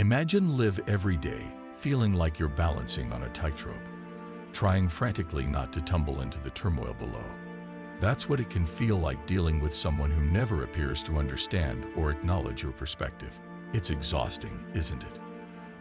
Imagine live every day feeling like you're balancing on a tightrope, trying frantically not to tumble into the turmoil below. That's what it can feel like dealing with someone who never appears to understand or acknowledge your perspective. It's exhausting, isn't it?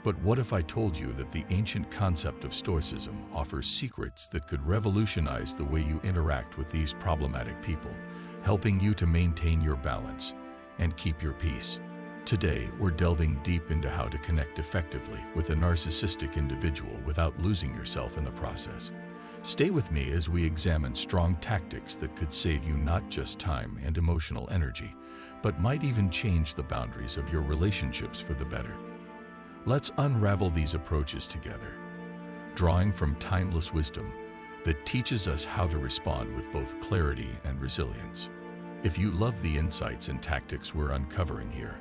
But what if I told you that the ancient concept of Stoicism offers secrets that could revolutionize the way you interact with these problematic people, helping you to maintain your balance and keep your peace? Today, we're delving deep into how to connect effectively with a narcissistic individual without losing yourself in the process. Stay with me as we examine strong tactics that could save you not just time and emotional energy, but might even change the boundaries of your relationships for the better. Let's unravel these approaches together, drawing from timeless wisdom that teaches us how to respond with both clarity and resilience. If you love the insights and tactics we're uncovering here,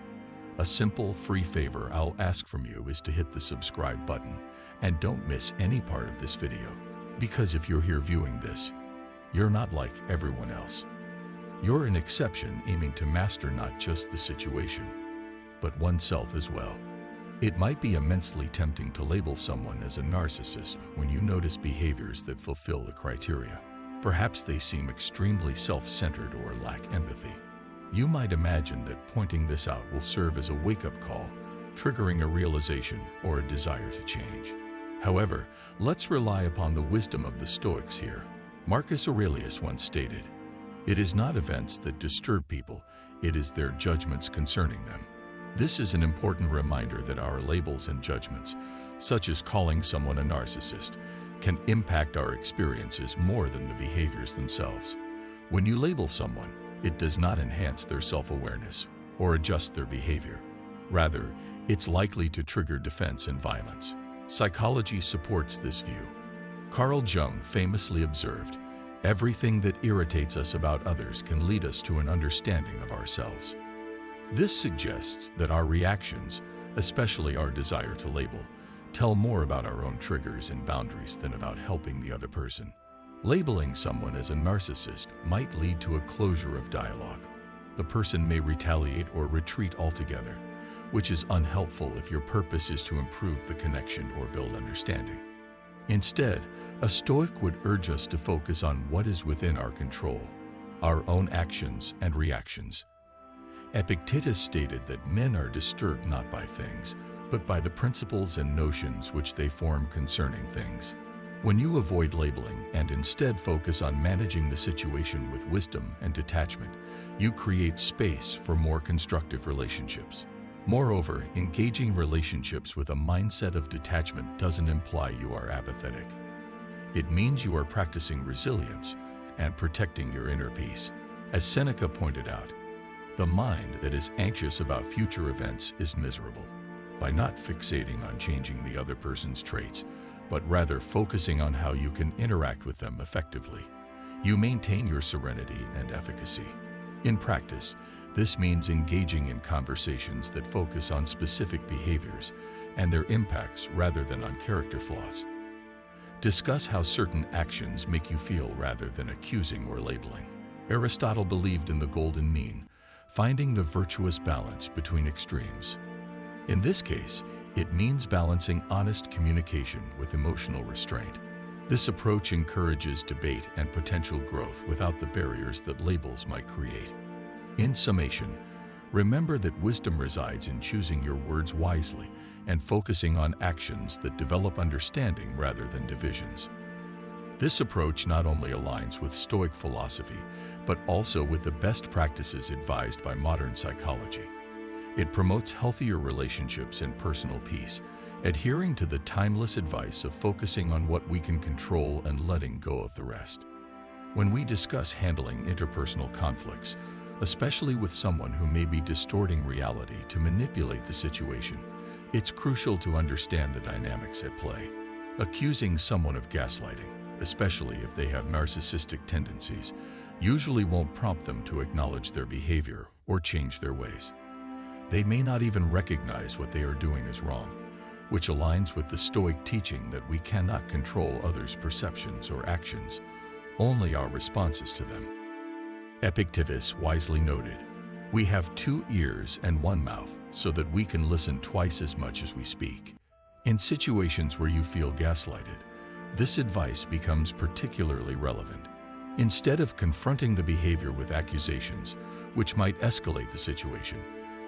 a simple, free favor I'll ask from you is to hit the subscribe button and don't miss any part of this video. Because if you're here viewing this, you're not like everyone else. You're an exception aiming to master not just the situation, but oneself as well. It might be immensely tempting to label someone as a narcissist when you notice behaviors that fulfill the criteria. Perhaps they seem extremely self-centered or lack empathy. You might imagine that pointing this out will serve as a wake-up call, triggering a realization or a desire to change. However, let's rely upon the wisdom of the Stoics here. Marcus Aurelius once stated, "It is not events that disturb people, it is their judgments concerning them." This is an important reminder that our labels and judgments, such as calling someone a narcissist, can impact our experiences more than the behaviors themselves. When you label someone, it does not enhance their self-awareness or adjust their behavior. Rather, it's likely to trigger defense and violence. Psychology supports this view. Carl Jung famously observed, "Everything that irritates us about others can lead us to an understanding of ourselves." This suggests that our reactions, especially our desire to label, tell more about our own triggers and boundaries than about helping the other person. Labeling someone as a narcissist might lead to a closure of dialogue. The person may retaliate or retreat altogether, which is unhelpful if your purpose is to improve the connection or build understanding. Instead, a Stoic would urge us to focus on what is within our control, our own actions and reactions. Epictetus stated that men are disturbed not by things, but by the principles and notions which they form concerning things. When you avoid labeling and instead focus on managing the situation with wisdom and detachment, you create space for more constructive relationships. Moreover, engaging relationships with a mindset of detachment doesn't imply you are apathetic. It means you are practicing resilience and protecting your inner peace. As Seneca pointed out, the mind that is anxious about future events is miserable. By not fixating on changing the other person's traits, but rather focusing on how you can interact with them effectively, you maintain your serenity and efficacy. In practice, this means engaging in conversations that focus on specific behaviors and their impacts rather than on character flaws. Discuss how certain actions make you feel rather than accusing or labeling. Aristotle believed in the golden mean, finding the virtuous balance between extremes. In this case, it means balancing honest communication with emotional restraint. This approach encourages debate and potential growth without the barriers that labels might create. In summation, remember that wisdom resides in choosing your words wisely and focusing on actions that develop understanding rather than divisions. This approach not only aligns with Stoic philosophy, but also with the best practices advised by modern psychology. It promotes healthier relationships and personal peace, adhering to the timeless advice of focusing on what we can control and letting go of the rest. When we discuss handling interpersonal conflicts, especially with someone who may be distorting reality to manipulate the situation, it's crucial to understand the dynamics at play. Accusing someone of gaslighting, especially if they have narcissistic tendencies, usually won't prompt them to acknowledge their behavior or change their ways. They may not even recognize what they are doing is wrong, which aligns with the Stoic teaching that we cannot control others' perceptions or actions, only our responses to them. Epictetus wisely noted, We have 2 ears and 1 mouth so that we can listen twice as much as we speak. In situations where you feel gaslighted, this advice becomes particularly relevant. Instead of confronting the behavior with accusations, which might escalate the situation,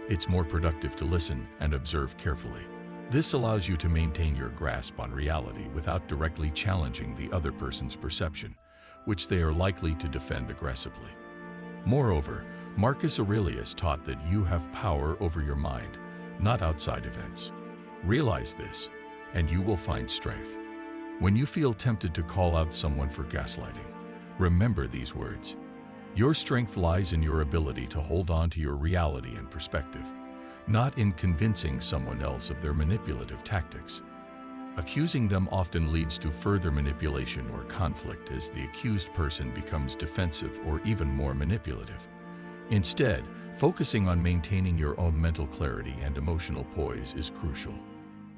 it's more productive to listen and observe carefully. This allows you to maintain your grasp on reality without directly challenging the other person's perception, which they are likely to defend aggressively. Moreover, Marcus Aurelius taught that you have power over your mind, not outside events. Realize this, and you will find strength. When you feel tempted to call out someone for gaslighting, remember these words. Your strength lies in your ability to hold on to your reality and perspective, not in convincing someone else of their manipulative tactics. Accusing them often leads to further manipulation or conflict as the accused person becomes defensive or even more manipulative. Instead, focusing on maintaining your own mental clarity and emotional poise is crucial.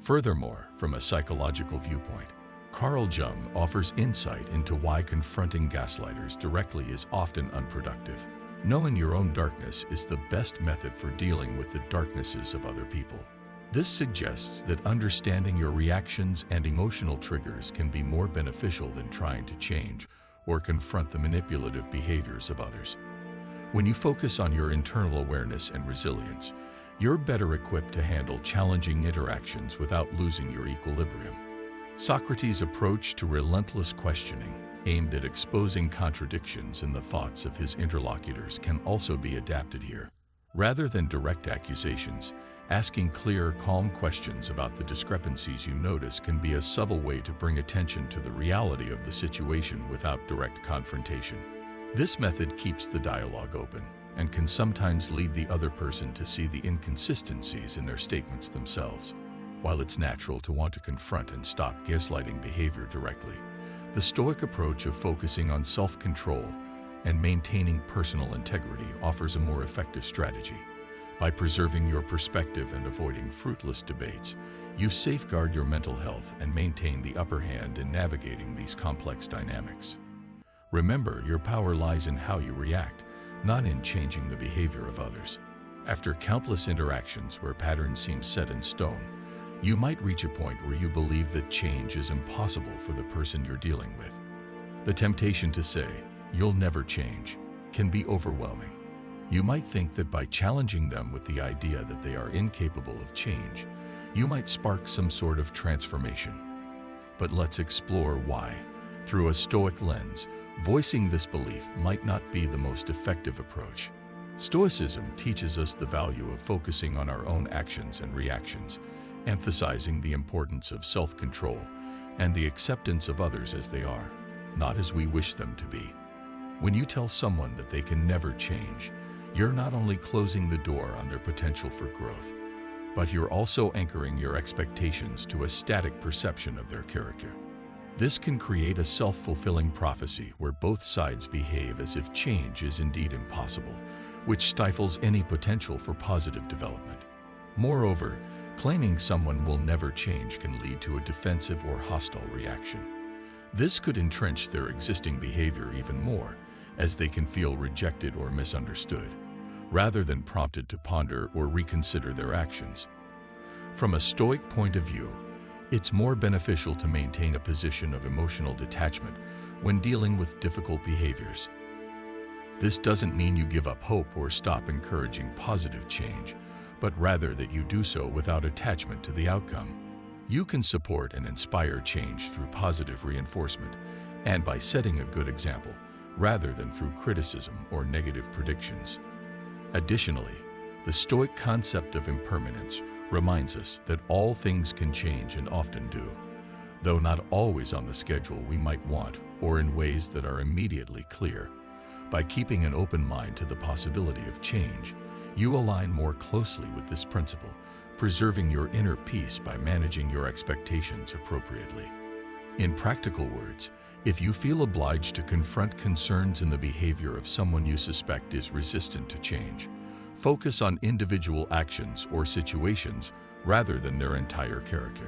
Furthermore, from a psychological viewpoint, Carl Jung offers insight into why confronting gaslighters directly is often unproductive. Knowing your own darkness is the best method for dealing with the darknesses of other people. This suggests that understanding your reactions and emotional triggers can be more beneficial than trying to change or confront the manipulative behaviors of others. When you focus on your internal awareness and resilience, you're better equipped to handle challenging interactions without losing your equilibrium. Socrates' approach to relentless questioning, aimed at exposing contradictions in the thoughts of his interlocutors, can also be adapted here. Rather than direct accusations, asking clear, calm questions about the discrepancies you notice can be a subtle way to bring attention to the reality of the situation without direct confrontation. This method keeps the dialogue open and can sometimes lead the other person to see the inconsistencies in their statements themselves. While it's natural to want to confront and stop gaslighting behavior directly, the Stoic approach of focusing on self-control and maintaining personal integrity offers a more effective strategy. By preserving your perspective and avoiding fruitless debates, you safeguard your mental health and maintain the upper hand in navigating these complex dynamics. Remember, your power lies in how you react, not in changing the behavior of others. After countless interactions where patterns seem set in stone, you might reach a point where you believe that change is impossible for the person you're dealing with. The temptation to say, "You'll never change," can be overwhelming. You might think that by challenging them with the idea that they are incapable of change, you might spark some sort of transformation. But let's explore why. Through a Stoic lens, voicing this belief might not be the most effective approach. Stoicism teaches us the value of focusing on our own actions and reactions, emphasizing the importance of self-control and the acceptance of others as they are, not as we wish them to be. When you tell someone that they can never change, you're not only closing the door on their potential for growth, but you're also anchoring your expectations to a static perception of their character. This can create a self-fulfilling prophecy where both sides behave as if change is indeed impossible, which stifles any potential for positive development. Moreover, claiming someone will never change can lead to a defensive or hostile reaction. This could entrench their existing behavior even more, as they can feel rejected or misunderstood, rather than prompted to ponder or reconsider their actions. From a Stoic point of view, it's more beneficial to maintain a position of emotional detachment when dealing with difficult behaviors. This doesn't mean you give up hope or stop encouraging positive change, but rather that you do so without attachment to the outcome. You can support and inspire change through positive reinforcement and by setting a good example, rather than through criticism or negative predictions. Additionally, the Stoic concept of impermanence reminds us that all things can change and often do, though not always on the schedule we might want or in ways that are immediately clear. By keeping an open mind to the possibility of change, you align more closely with this principle, preserving your inner peace by managing your expectations appropriately. In practical words, if you feel obliged to confront concerns in the behavior of someone you suspect is resistant to change, focus on individual actions or situations rather than their entire character.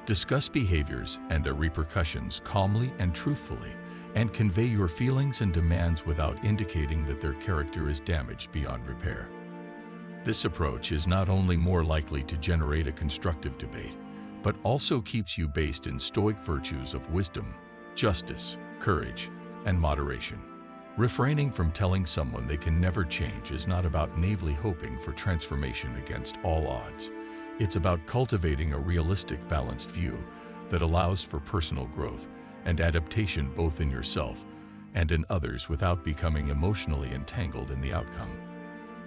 Discuss behaviors and their repercussions calmly and truthfully, and convey your feelings and demands without indicating that their character is damaged beyond repair. This approach is not only more likely to generate a constructive debate, but also keeps you based in stoic virtues of wisdom, justice, courage, and moderation. Refraining from telling someone they can never change is not about naively hoping for transformation against all odds. It's about cultivating a realistic, balanced view that allows for personal growth and adaptation both in yourself and in others without becoming emotionally entangled in the outcome.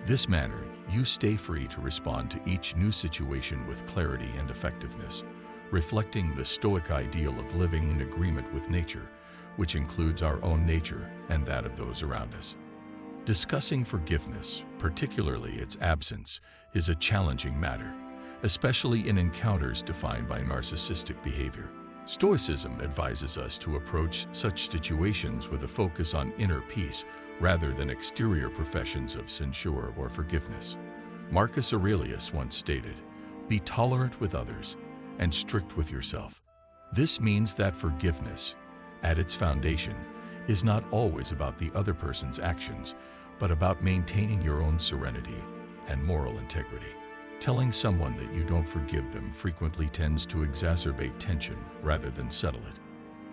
This manner, you stay free to respond to each new situation with clarity and effectiveness, reflecting the Stoic ideal of living in agreement with nature, which includes our own nature and that of those around us. Discussing forgiveness, particularly its absence, is a challenging matter, especially in encounters defined by narcissistic behavior. Stoicism advises us to approach such situations with a focus on inner peace rather than exterior professions of censure or forgiveness. Marcus Aurelius once stated, "Be tolerant with others and strict with yourself." This means that forgiveness, at its foundation, is not always about the other person's actions, but about maintaining your own serenity and moral integrity. Telling someone that you don't forgive them frequently tends to exacerbate tension rather than settle it.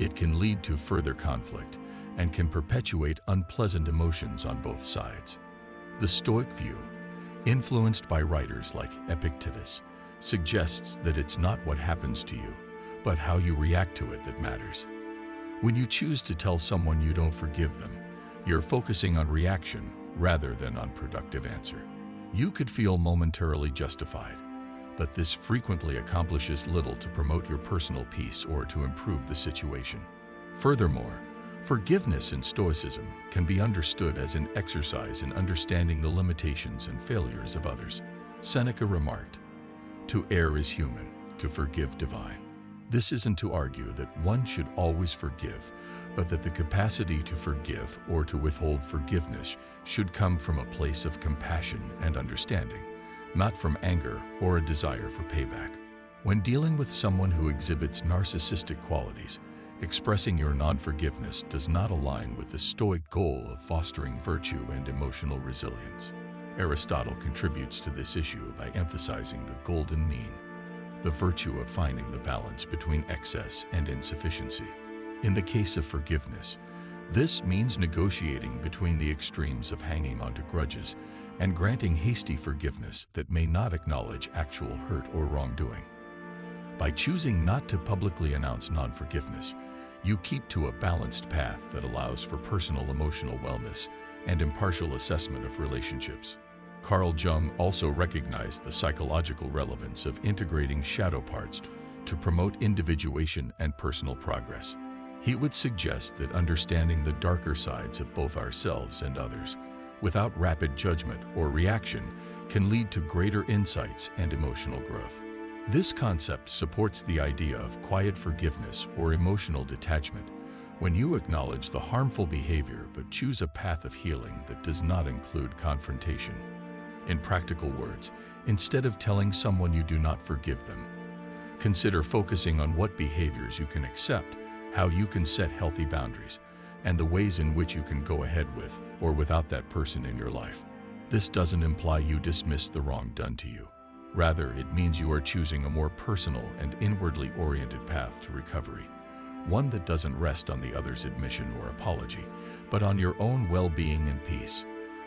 It can lead to further conflict and can perpetuate unpleasant emotions on both sides. The Stoic view, influenced by writers like Epictetus, suggests that it's not what happens to you, but how you react to it that matters. When you choose to tell someone you don't forgive them, you're focusing on reaction rather than on productive answer. You could feel momentarily justified, but this frequently accomplishes little to promote your personal peace or to improve the situation. Furthermore, forgiveness in Stoicism can be understood as an exercise in understanding the limitations and failures of others. Seneca remarked, "To err is human, to forgive divine." This isn't to argue that one should always forgive, but that the capacity to forgive or to withhold forgiveness should come from a place of compassion and understanding, not from anger or a desire for payback. When dealing with someone who exhibits narcissistic qualities, expressing your non-forgiveness does not align with the Stoic goal of fostering virtue and emotional resilience. Aristotle contributes to this issue by emphasizing the golden mean, the virtue of finding the balance between excess and insufficiency. In the case of forgiveness, this means negotiating between the extremes of hanging onto grudges and granting hasty forgiveness that may not acknowledge actual hurt or wrongdoing. By choosing not to publicly announce non-forgiveness, you keep to a balanced path that allows for personal emotional wellness and impartial assessment of relationships. Carl Jung also recognized the psychological relevance of integrating shadow parts to promote individuation and personal progress. He would suggest that understanding the darker sides of both ourselves and others, without rapid judgment or reaction, can lead to greater insights and emotional growth. This concept supports the idea of quiet forgiveness or emotional detachment, when you acknowledge the harmful behavior but choose a path of healing that does not include confrontation. In practical words, instead of telling someone you do not forgive them, consider focusing on what behaviors you can accept, how you can set healthy boundaries, and the ways in which you can go ahead with or without that person in your life. This doesn't imply you dismiss the wrong done to you. Rather, it means you are choosing a more personal and inwardly oriented path to recovery, one that doesn't rest on the other's admission or apology, but on your own well-being and peace.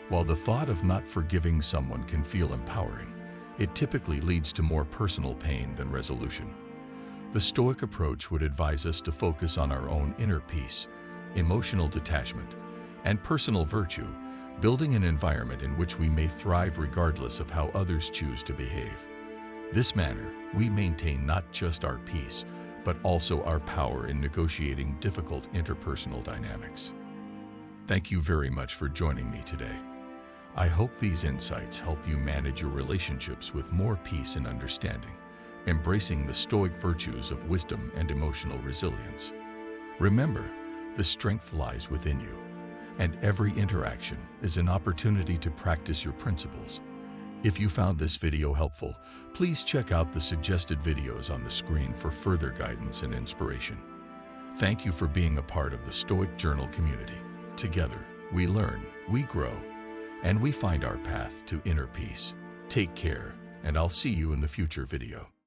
While the thought of not forgiving someone can feel empowering, it typically leads to more personal pain than resolution. The Stoic approach would advise us to focus on our own inner peace, emotional detachment, and personal virtue, building an environment in which we may thrive regardless of how others choose to behave. This manner, we maintain not just our peace, but also our power in negotiating difficult interpersonal dynamics. Thank you very much for joining me today. I hope these insights help you manage your relationships with more peace and understanding, embracing the Stoic virtues of wisdom and emotional resilience. Remember, the strength lies within you, and every interaction is an opportunity to practice your principles. If you found this video helpful, please check out the suggested videos on the screen for further guidance and inspiration. Thank you for being a part of the Stoic Journal community. Together, we learn, we grow, and we find our path to inner peace. Take care, and I'll see you in the future video.